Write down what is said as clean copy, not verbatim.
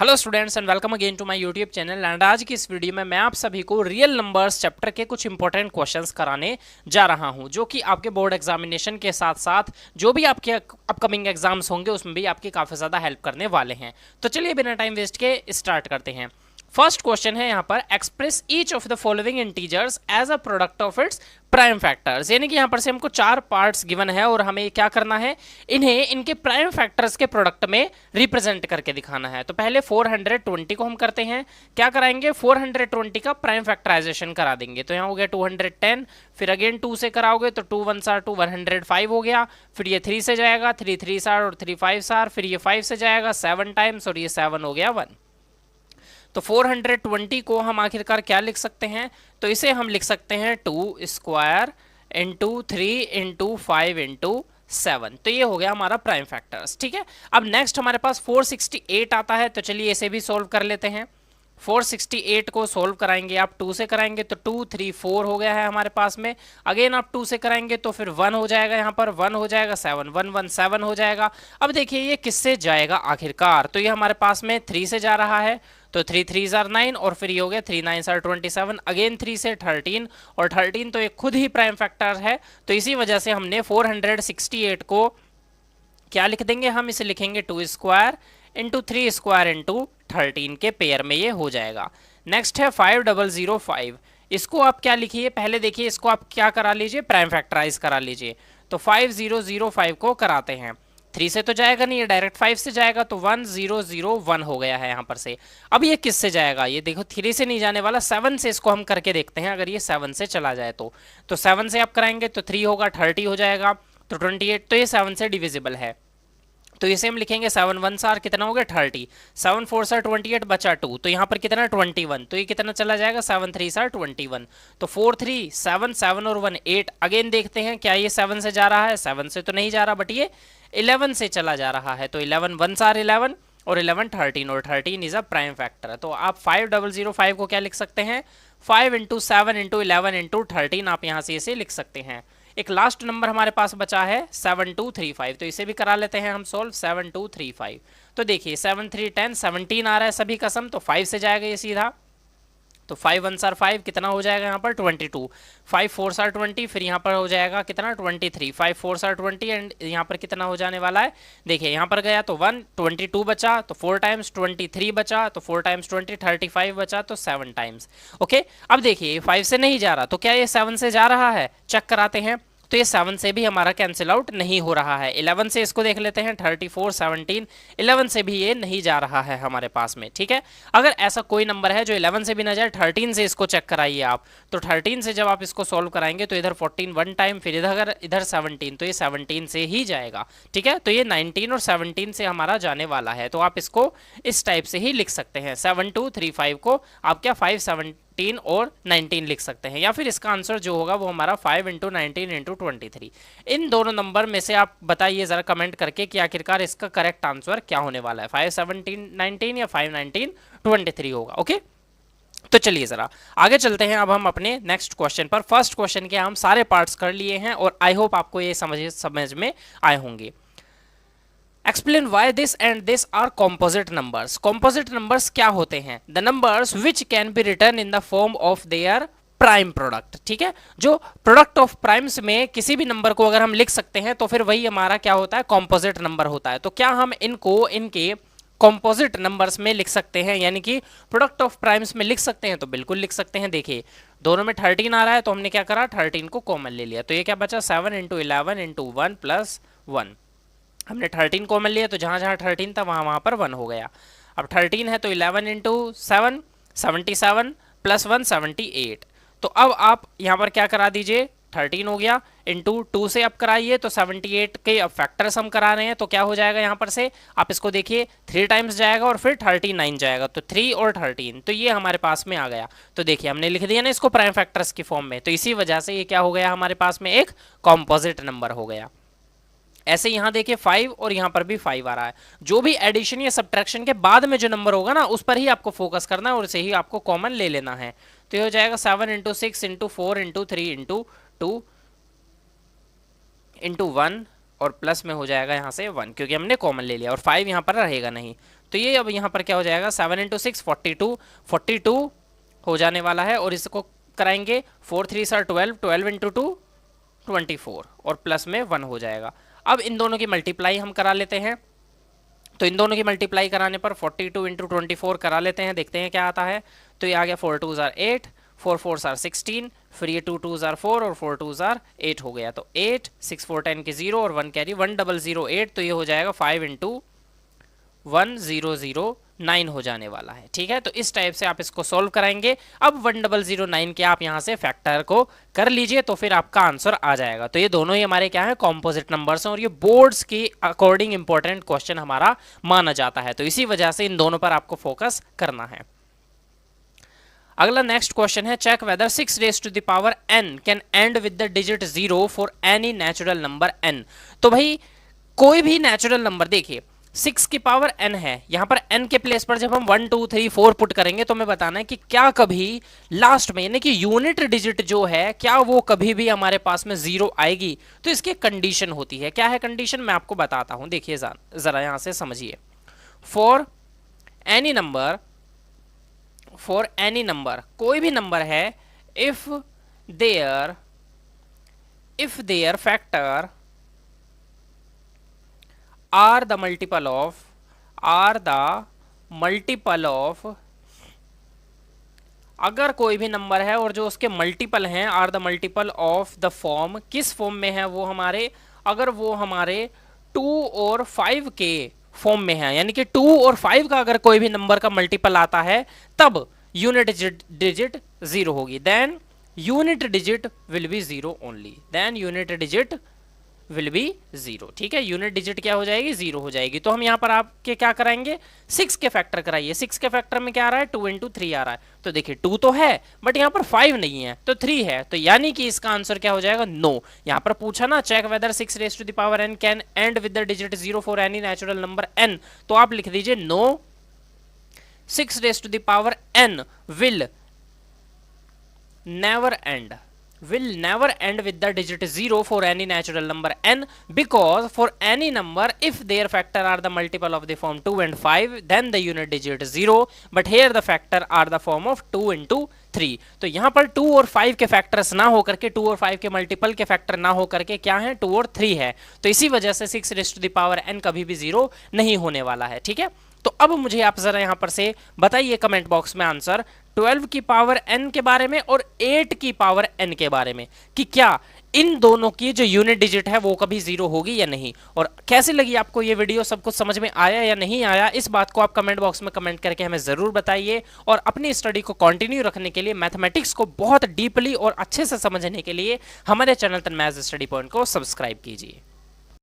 Hello students and welcome again to my YouTube channel. And आज की इस video में मैं आप सभी को रियल नंबर्स चैप्टर के कुछ इंपॉर्टेंट क्वेश्चंस कराने जा रहा हूं, जो कि आपके बोर्ड एग्जामिनेशन के साथ साथ जो भी आपके अपकमिंग एग्जाम्स होंगे उसमें भी आपकी काफ़ी ज़्यादा हेल्प करने वाले हैं। तो चलिए बिना टाइम वेस्ट के स्टार्ट करते हैं। फर्स्ट क्वेश्चन है यहाँ पर, express each of the following integers as a product of its prime factors. यानी कि यहाँ पर से हमको चार पार्ट्स गिवन है और हमें क्या करना है, इन्हें इनके प्राइम फैक्टर्स के प्रोडक्ट में रिप्रेजेंट करके दिखाना है। तो पहले 420 को हम करते हैं, क्या कराएंगे, 420 का प्राइम फैक्टराइजेशन करा देंगे। तो यहाँ हो गया 210, फिर अगेन 2 से कराओगे तो 2 1 सार 2 105 हो गया। फिर ये 3 से जाएगा, 3 3 सार और 3 5 सार, फिर ये 5 से जाएगा 7 टाइम्स और ये 7 हो गया 1। तो 420 को हम आखिरकार क्या लिख सकते हैं, तो इसे हम लिख सकते हैं 2 स्क्वायर इंटू 3 इंटू 5 इंटू 7। तो ये हो गया हमारा प्राइम फैक्टर्स। ठीक है, अब नेक्स्ट हमारे पास 468 आता है, तो चलिए इसे भी सोल्व कर लेते हैं। 468 को सोल्व कराएंगे, आप 2 से कराएंगे तो 2 3 4 हो गया है हमारे पास में। अगेन आप 2 से कराएंगे तो फिर 1 हो जाएगा, यहाँ पर 1 हो जाएगा, 7 1 1 7 हो जाएगा। अब देखिए ये किससे जाएगा आखिरकार, तो ये हमारे पास में 3 से जा रहा है, तो 3 3 जार 9 और फिर ये हो गया 3 9 जार 27, अगेन 3 से 13 और 13 तो ये खुद ही प्राइम फैक्टर है। तो इसी वजह से हमने 468 को क्या लिख देंगे, हम इसे लिखेंगे 2 स्क्वायर इंटू 3 स्क्वायर इंटू 13 के पेयर में ये हो जाएगा। नेक्स्ट है 5005, इसको आप क्या लिखिए, पहले देखिए इसको आप क्या करा लीजिए, प्राइम फैक्टराइज करा लीजिए। तो 5005 को कराते हैं, 3 से तो जाएगा नहीं, ये डायरेक्ट 5 से जाएगा, तो 1001 हो गया है यहाँ पर से। अब ये किससे जाएगा, ये देखो 3 से नहीं जाने वाला, 7 से इसको हम करके देखते हैं। अगर ये 7 से चला जाए तो 7 से आप कराएंगे तो 3 होगा, 30 हो जाएगा, तो 28, तो ये 7 से डिविजिबल है। तो इसे हम लिखेंगे 7 1 सार कितना हो गया 30, 7 4 सार 28 बचा 2, तो यहाँ पर कितना 21, तो ये कितना चला जाएगा 7 3 सार 21, तो 4 3 7 7 और 1 8। अगेन देखते हैं क्या ये 7 से जा रहा है, 7 से तो नहीं जा रहा, बट ये 11 से चला जा रहा है। तो 11 1 सार 11 और 11 13 और 13 इज अ प्राइम फैक्टर। तो आप 5005 को क्या लिख सकते हैं, 5 इंटू 7 इंटू 11 इंटू 13 आप यहाँ से इसे लिख सकते हैं। एक लास्ट नंबर हमारे पास बचा है 7235, तो इसे भी करा लेते हैं हम सोल्व। 7235, तो देखिए 7 3 10 17 आ रहा है सभी का सम, तो 5 से जाएगा ये सीधा, तो 5 1 सार 5 कितना हो जाएगा यहाँ पर 22, 5 4 सार 20, फिर यहाँ पर हो जाएगा कितना 23, 5 4 सार 20 एंड यहाँ पर कितना हो जाने वाला है, देखिए यहाँ पर गया तो 1 22 बचा, तो 4 टाइम्स 23 बचा, तो 4 टाइम्स 20 35 बचा, तो 7 टाइम्स। ओके, अब देखिए 5 से नहीं जा रहा, तो क्या ये 7 से जा रहा है, चेक कराते हैं। तो ये 7 से भी हमारा कैंसिल आउट नहीं हो रहा है। 11 से इसको देख लेते हैं, 34 17, 11 से भी ये नहीं जा रहा है हमारे पास में। ठीक है, अगर ऐसा कोई नंबर है जो 11 से भी ना जाए, 13 से इसको चेक कराइए आप। तो 13 से जब आप इसको सॉल्व कराएंगे तो इधर 14 1 टाइम, फिर इधर 17, तो ये 17 से ही जाएगा। ठीक है, तो ये 19 और 17 से हमारा जाने वाला है, तो आप इसको इस टाइप से ही लिख सकते हैं। 7235 को आप क्या 5 7 और 19 लिख सकते हैं, या फिर इसका आंसर जो होगा वो हमारा 5 इंटू 19 इंटू 23। इन दोनों नंबर में से आप बताइए जरा कमेंट करके कि आखिरकार इसका करेक्ट आंसर क्या होने वाला है, 5 17 19 या 5 19 23 होगा। ओके, तो चलिए जरा आगे चलते हैं अब हम अपने नेक्स्ट क्वेश्चन पर। फर्स्ट क्वेश्चन के हम सारे पार्ट्स कर लिए हैं और आई होप आपको ये समझ में आए होंगे। Explain why this and this are composite numbers. Composite numbers क्या होते हैं, the numbers which can be written in the form of their prime product. ठीक है, जो प्रोडक्ट ऑफ प्राइम्स में किसी भी नंबर को अगर हम लिख सकते हैं तो फिर वही हमारा क्या होता है, कॉम्पोजिट नंबर होता है। तो क्या हम इनको इनके कॉम्पोजिट नंबर्स में लिख सकते हैं, यानी कि प्रोडक्ट ऑफ प्राइम्स में लिख सकते हैं, तो बिल्कुल लिख सकते हैं। देखिए दोनों में 13 आ रहा है, तो हमने क्या करा 13 को कॉमन ले लिया, तो ये क्या बचा 7 इंटू 11 इंटू 1 प्लस 1। हमने 13 कॉमन लिया, तो जहां जहां 13 था वहां पर 1 हो गया। अब 13 है तो 11 इंटू 7 77 प्लस 1 78। तो अब आप यहाँ पर क्या करा दीजिए, 13 हो गया इंटू 2 से आप कराइए, तो 78 के अब फैक्टर्स हम करा रहे हैं, तो क्या हो जाएगा यहाँ पर से, आप इसको देखिए 3 टाइम्स जाएगा और फिर 39 जाएगा, तो 3 और 13, तो ये हमारे पास में आ गया। तो देखिए हमने लिख दिया ना इसको प्राइम फैक्टर्स की फॉर्म में, तो इसी वजह से ये क्या हो गया हमारे पास में एक कॉम्पोजिट नंबर हो गया। ऐसे यहाँ देखिए 5 और यहाँ पर भी 5 आ रहा है। जो भी एडिशन या सब्ट्रैक्शन के बाद में जो नंबर होगा ना उस पर ही आपको फोकस करना है और उसे ही आपको कॉमन ले लेना है। तो ये हो जाएगा 7 into 6 into 4 into 3 into 2 into 1 और प्लस में हो जाएगा यहाँ से 1, क्योंकि हमने कॉमन ले लिया और 5 यहाँ पर रहेगा नहीं। तो ये अब यहाँ पर क्या हो जाएगा, 7 इंटू 6 42 हो जाने वाला है। और इसको कराएंगे 4 3 सर 12 इंटू 2 24 और प्लस में 1 हो जाएगा। अब इन दोनों की मल्टीप्लाई हम करा लेते हैं। तो इन दोनों की मल्टीप्लाई कराने पर 42 इंटू 24 करा लेते हैं, देखते हैं क्या आता है। तो ये आ गया 4 2 जार 8, 4 4 जार 16, फिर ये 2 2 जार 4 और 4 2 जार 8 हो गया। तो 8 6 4 10 के 0 और 1 कैरी 1008। तो ये हो जाएगा 5 इंटू 1009 हो जाने वाला है। ठीक है, तो इस टाइप से आप इसको सॉल्व कराएंगे। अब 1009 के आप यहां से फैक्टर को कर लीजिए तो फिर आपका आंसर आ जाएगा। तो ये दोनों ही हमारे क्या है, कॉम्पोजिट नंबर्स हैं और ये बोर्ड्स के अकॉर्डिंग इंपॉर्टेंट क्वेश्चन हमारा माना जाता है। तो इसी वजह से इन दोनों पर आपको फोकस करना है। अगला नेक्स्ट क्वेश्चन है, check whether 6 raise to the power n can end with the digit 0 for any natural number n। तो भाई कोई भी नेचुरल नंबर, देखिए 6 की पावर n है, यहां पर n के प्लेस पर जब हम 1 2 3 4 पुट करेंगे तो हमें बताना है कि क्या कभी लास्ट में यानी कि यूनिट डिजिट जो है क्या वो कभी भी हमारे पास में 0 आएगी। तो इसकी कंडीशन होती है, क्या है कंडीशन, मैं आपको बताता हूं, देखिए जरा यहां से समझिए। फॉर एनी नंबर कोई भी नंबर है, if their factor are the multiple of अगर कोई भी नंबर है और जो उसके मल्टीपल हैं, are the multiple of the form, किस फॉर्म में है वो हमारे, अगर वो हमारे 2 और 5 के फॉर्म में है, यानी कि 2 और 5 का अगर कोई भी नंबर का मल्टीपल आता है तब यूनिट डिजिट 0 होगी। Then unit digit will be 0 only, then unit digit will be 0। ठीक है, यूनिट डिजिट क्या हो जाएगी, 0 हो जाएगी। तो हम यहाँ पर आपके क्या कराएंगे, 6 के फैक्टर कराइए। 6 के फैक्टर में क्या आ रहा है, 2 इंटू 3 आ रहा है। तो देखिए 2 तो है बट यहाँ पर 5 नहीं है तो 3 है, तो यानी कि इसका आंसर क्या हो जाएगा, नो। यहाँ पर पूछा ना, check whether 6 raise to the power n can end with the digit 0 for any natural number n, तो आप लिख दीजिए no, 6 raise to the power n will never end with the digit 0 for any natural number n, because for any number if their factor are the multiple of the form 2 and 5 then the unit digit 0, but here the factor are the form of 2 into 3। तो यहाँ पर 2 और 5 के factors ना होकर के, 2 और 5 के मल्टीपल के फैक्टर ना होकर के क्या है, 2 और 3 है। तो इसी वजह से 6 raise to the power n कभी भी 0 नहीं होने वाला है। ठीक है, तो अब मुझे आप जरा यहां पर से बताइए कमेंट बॉक्स में आंसर 12 की पावर n के बारे में और 8 की पावर n के बारे में, कि क्या इन दोनों की जो यूनिट डिजिट है वो कभी 0 होगी या नहीं। और कैसी लगी आपको ये वीडियो, सब कुछ समझ में आया या नहीं आया, इस बात को आप कमेंट बॉक्स में कमेंट करके हमें जरूर बताइए। और अपनी स्टडी को कंटिन्यू रखने के लिए, मैथमेटिक्स को बहुत डीपली और अच्छे से समझने के लिए हमारे चैनल तन्मयज़ स्टडी पॉइंट को सब्सक्राइब कीजिए।